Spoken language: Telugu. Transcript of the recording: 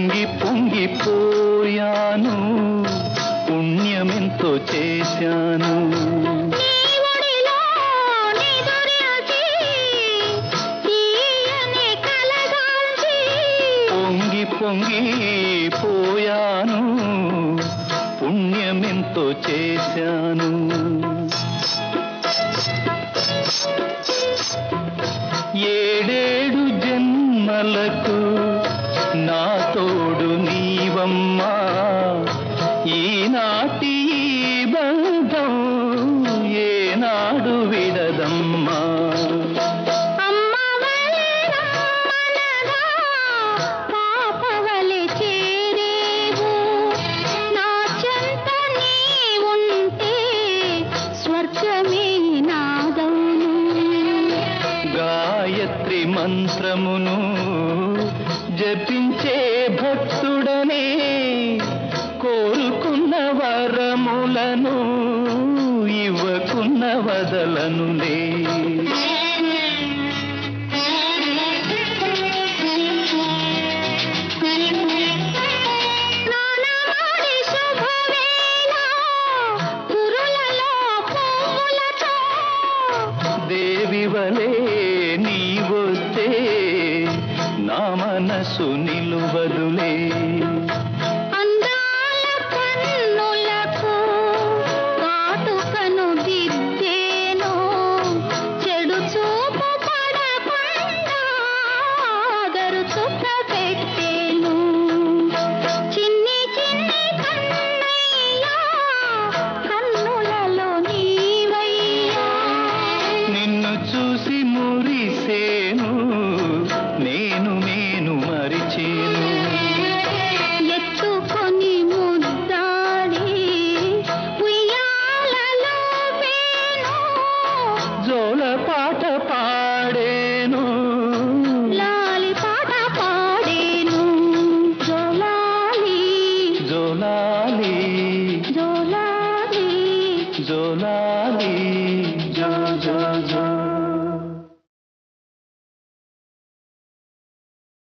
పొంగి పొంగిపోయాను, పుణ్యమెంతో చేశాను. పొంగి పొంగిపోయాను, పుణ్యమెంతో చేశాను. ఏడేడు జన్మలకు నా తోడు నీవమ్మా, ఈనాటి బంధం ఏనాడు విడదమ్మా. గాయత్రి మంత్రమును జపించే భక్తుడనే కోరుకున్న వరములను ఇవ్వకున్న వదలనులే. దేవివలే నీవొస్తే నా మనసు నిలువదులే. అందాల కన్నులకు కాటుకను దిద్దేను, చెడు చూపు పడకుండా ఆదరు చుక్క పెట్టేను. చిన్ని చిన్ని కన్నయ్యా, కన్నులలో నీవయ్యా. నిన్ను చూసి మురిసేను, నేను మరిచేను. ఎత్తుకొని ముద్దాడి ఉయ్యాలలో వేను, జోల పాట పాడేను, లాలి పాట పాడేను. జోలాలి జోలాలి జోలాలి జోలాలి జో జో జో.